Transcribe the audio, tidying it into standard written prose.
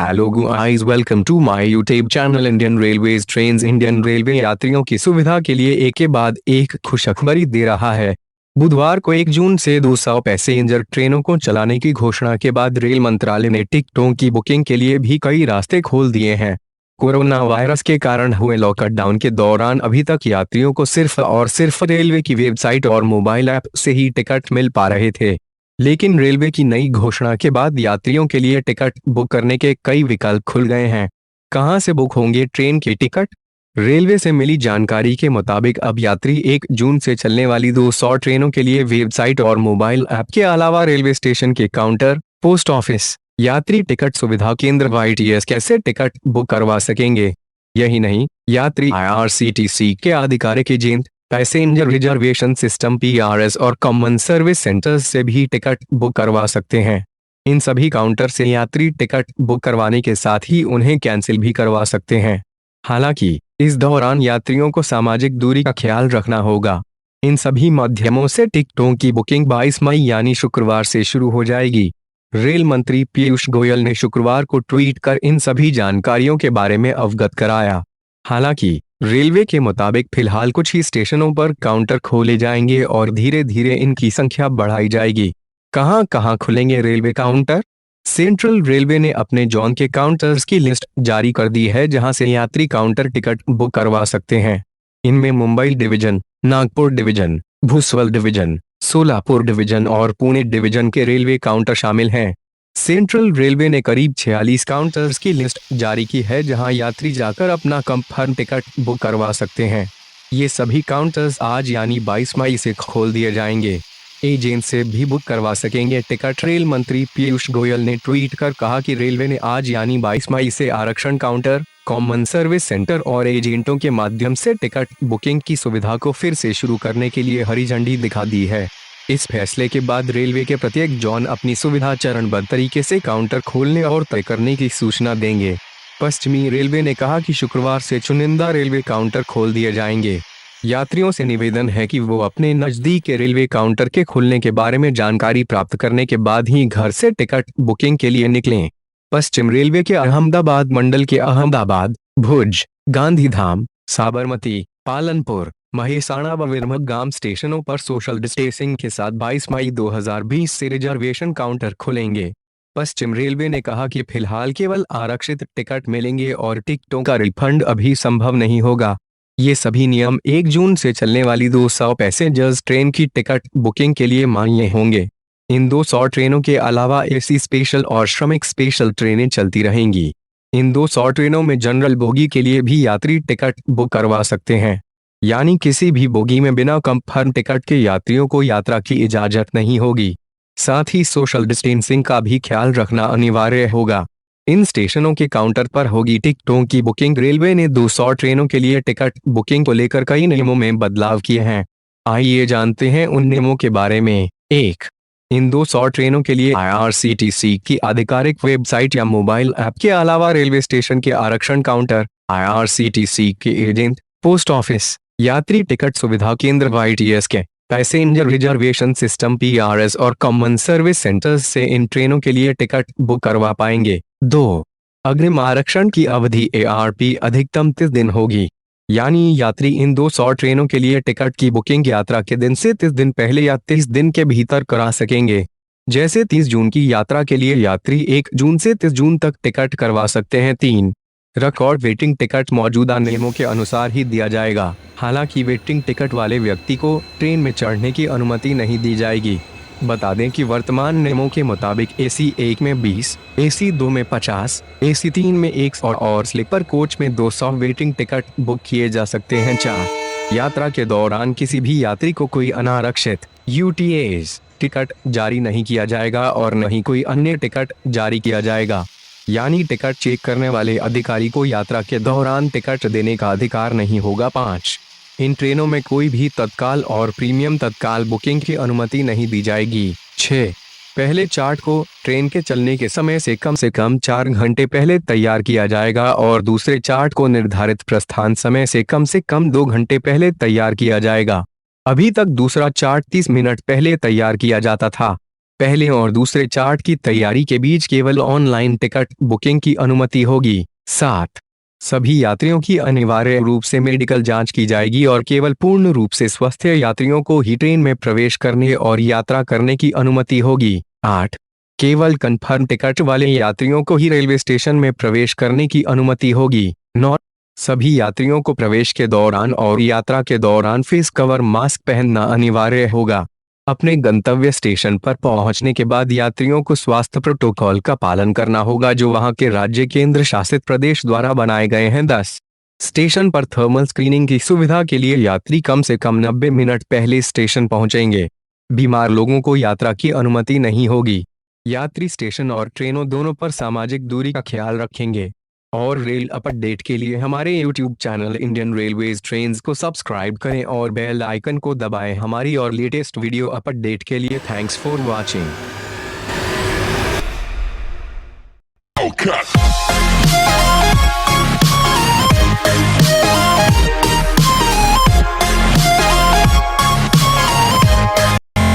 Hello guys, welcome to my YouTube channel Indian railways trains. Indian railway यात्रियों की सुविधा के लिए एक के बाद एक खुशखबरी दे रहा है। बुधवार को 1 जून से 200 पैसेंजर ट्रेनों को चलाने की घोषणा के बाद रेल मंत्रालय ने टिकटों की बुकिंग के लिए भी कई रास्ते खोल दिए हैं। कोरोना वायरस के कारण हुए लॉकडाउन के दौरान अभी तक यात्रियों को सिर्फ और सिर्फ रेलवे की वेबसाइट और मोबाइल ऐप से ही टिकट मिल पा रहे थे। लेकिन रेलवे की नई घोषणा के बाद यात्रियों के लिए टिकट बुक करने के कई विकल्प खुल गए हैं। कहां से बुक होंगे ट्रेन के टिकट? रेलवे से मिली जानकारी के मुताबिक अब यात्री 1 जून से चलने वाली 200 ट्रेनों के लिए वेबसाइट और मोबाइल ऐप के अलावा रेलवे स्टेशन के काउंटर, पोस्ट ऑफिस, यात्री टिकट सुविधा केंद्र YTS कैसे टिकट बुक करवा सकेंगे। यही नहीं, यात्री IRCTC के आधिकारिक agent, passenger reservation system PRS और कॉमन सर्विस सेंटर्स से भी टिकट बुक करवा सकते हैं। इन सभी काउंटर से यात्री टिकट बुक करवाने के साथ ही उन्हें कैंसिल भी करवा सकते हैं। हालांकि इस दौरान यात्रियों को सामाजिक दूरी का ख्याल रखना होगा। इन सभी माध्यमों से टिकटों की बुकिंग 22 मई यानी शुक्रवार से शुरू हो जाएगी। रेल मंत्री पीयूष गोयल ने शुक्रवार को ट्वीट कर इन सभी जानकारियों के बारे में अवगत कराया। हालांकि रेलवे के मुताबिक फिलहाल कुछ ही स्टेशनों पर काउंटर खोले जाएंगे और धीरे धीरे इनकी संख्या बढ़ाई जाएगी। कहां कहां खुलेंगे रेलवे काउंटर? सेंट्रल रेलवे ने अपने जोन के काउंटर्स की लिस्ट जारी कर दी है, जहां से यात्री काउंटर टिकट बुक करवा सकते हैं। इनमें Mumbai division, Nagpur division, Bhusawal division, Solapur division और पुणे डिवीजन के रेलवे काउंटर शामिल हैं। सेंट्रल रेलवे ने करीब 46 काउंटर्स की लिस्ट जारी की है, जहां यात्री जाकर अपना कंफर्म टिकट बुक करवा सकते हैं। ये सभी काउंटर्स आज यानी 22 मई से खोल दिए जाएंगे। एजेंट से भी बुक करवा सकेंगे टिकट। रेल मंत्री पीयूष गोयल ने ट्वीट कर कहा कि रेलवे ने आज यानी 22 मई से आरक्षण काउंटर, कॉमन सर्विस सेंटर और एजेंटों के माध्यम से टिकट बुकिंग की सुविधा को फिर से शुरू करने के लिए हरी झंडी दिखा दी है। इस फैसले के बाद रेलवे के प्रत्येक जोन अपनी सुविधा चरणबद्ध तरीके से काउंटर खोलने और तय करने की सूचना देंगे। पश्चिमी रेलवे ने कहा कि शुक्रवार से चुनिंदा रेलवे काउंटर खोल दिए जाएंगे। यात्रियों से निवेदन है कि वो अपने नजदीक के रेलवे काउंटर के खुलने के बारे में जानकारी प्राप्त करने के बाद ही घर से टिकट बुकिंग के लिए निकलें। पश्चिम रेलवे के अहमदाबाद मंडल के अहमदाबाद, भुज, गांधीधाम, साबरमती, पालनपुर, महेसाणा व विरमगाम स्टेशनों पर सोशल डिस्टेंसिंग के साथ 22 मई 2020 से रिजर्वेशन काउंटर खुलेंगे। पश्चिम रेलवे ने कहा कि फिलहाल केवल आरक्षित टिकट मिलेंगे और टिकटों का रिफंड अभी संभव नहीं होगा। ये सभी नियम 1 जून से चलने वाली 200 पैसेंजर्स ट्रेन की टिकट बुकिंग के लिए मान्य होंगे। इन 200 ट्रेनों के अलावा AC स्पेशल और श्रमिक स्पेशल ट्रेनें चलती रहेंगी। इन 200 ट्रेनों में जनरल बोगी के लिए भी यात्री टिकट बुक करवा सकते हैं, यानी किसी भी बोगी में बिना कंफर्म टिकट के यात्रियों को यात्रा की इजाजत नहीं होगी। साथ ही सोशल डिस्टेंसिंग का भी ख्याल रखना अनिवार्य होगा। इन स्टेशनों के काउंटर पर होगी टिकटों की बुकिंग। रेलवे ने 200 ट्रेनों के लिए टिकट बुकिंग को लेकर कई नियमों में बदलाव किए हैं। आइए जानते हैं उन नियमों के बारे में। 1. इन 200 ट्रेनों के लिए IRCTC की आधिकारिक वेबसाइट या मोबाइल ऐप के अलावा रेलवे स्टेशन के आरक्षण काउंटर, IRCTC के एजेंट, पोस्ट ऑफिस, यात्री टिकट सुविधा केंद्र YTS के, पैसेंजर रिजर्वेशन सिस्टम PRS और कॉमन सर्विस सेंटर्स से इन ट्रेनों के लिए टिकट बुक करवा पाएंगे। 2. अग्रिम आरक्षण की अवधि ARP अधिकतम 30 दिन होगी, यानी यात्री इन 200 ट्रेनों के लिए टिकट की बुकिंग यात्रा के दिन से 30 दिन पहले या 30 दिन के भीतर करा सकेंगे। जैसे 30 जून की यात्रा के लिए यात्री 1 जून से 30 जून तक टिकट करवा सकते हैं। 3. रिकॉर्ड वेटिंग टिकट मौजूदा नियमों के अनुसार ही दिया जाएगा। हालांकि वेटिंग टिकट वाले व्यक्ति को ट्रेन में चढ़ने की अनुमति नहीं दी जाएगी। बता दें कि वर्तमान नियमों के मुताबिक AC 1 में 20, AC 2 में 50, AC 3 में 100 और स्लीपर कोच में 200 वेटिंग टिकट बुक किए जा सकते हैं। 4. यात्रा के दौरान किसी भी यात्री को कोई अनारक्षित UTAs टिकट जारी नहीं किया जाएगा और न ही कोई अन्य टिकट जारी किया जाएगा, यानी टिकट चेक करने वाले अधिकारी को यात्रा के दौरान टिकट देने का अधिकार नहीं होगा। 5. इन ट्रेनों में कोई भी तत्काल और प्रीमियम तत्काल बुकिंग की अनुमति नहीं दी जाएगी। 6. पहले चार्ट को ट्रेन के चलने के समय से कम 4 घंटे पहले तैयार किया जाएगा और दूसरे चार्ट को निर्धारित प्रस्थान समय से कम 2 घंटे पहले तैयार किया जाएगा। अभी तक दूसरा चार्ट 30 मिनट पहले तैयार किया जाता था। पहले और दूसरे चार्ट की तैयारी के बीच केवल ऑनलाइन टिकट बुकिंग की अनुमति होगी। 7. सभी यात्रियों की अनिवार्य रूप से मेडिकल जांच की जाएगी और केवल पूर्ण रूप से स्वस्थ यात्रियों को ही ट्रेन में प्रवेश करने और यात्रा करने की अनुमति होगी। 8. केवल कन्फर्म टिकट वाले यात्रियों को ही रेलवे स्टेशन में प्रवेश करने की अनुमति होगी। 9. सभी यात्रियों को प्रवेश के दौरान और यात्रा के दौरान फेस कवर मास्क पहनना अनिवार्य होगा। अपने गंतव्य स्टेशन पर पहुंचने के बाद यात्रियों को स्वास्थ्य प्रोटोकॉल का पालन करना होगा जो वहां के राज्य केंद्र शासित प्रदेश द्वारा बनाए गए हैं। 10. स्टेशन पर थर्मल स्क्रीनिंग की सुविधा के लिए यात्री कम से कम 90 मिनट पहले स्टेशन पहुंचेंगे। बीमार लोगों को यात्रा की अनुमति नहीं होगी। यात्री स्टेशन और ट्रेनों दोनों पर सामाजिक दूरी का ख्याल रखेंगे। और रेल अपडेट के लिए हमारे YouTube channel Indian railways trains को सब्सक्राइब करें और बेल आइकन को दबाएं। हमारी और लेटेस्ट वीडियो अपडेट के लिए थैंक्स फॉर वॉचिंग।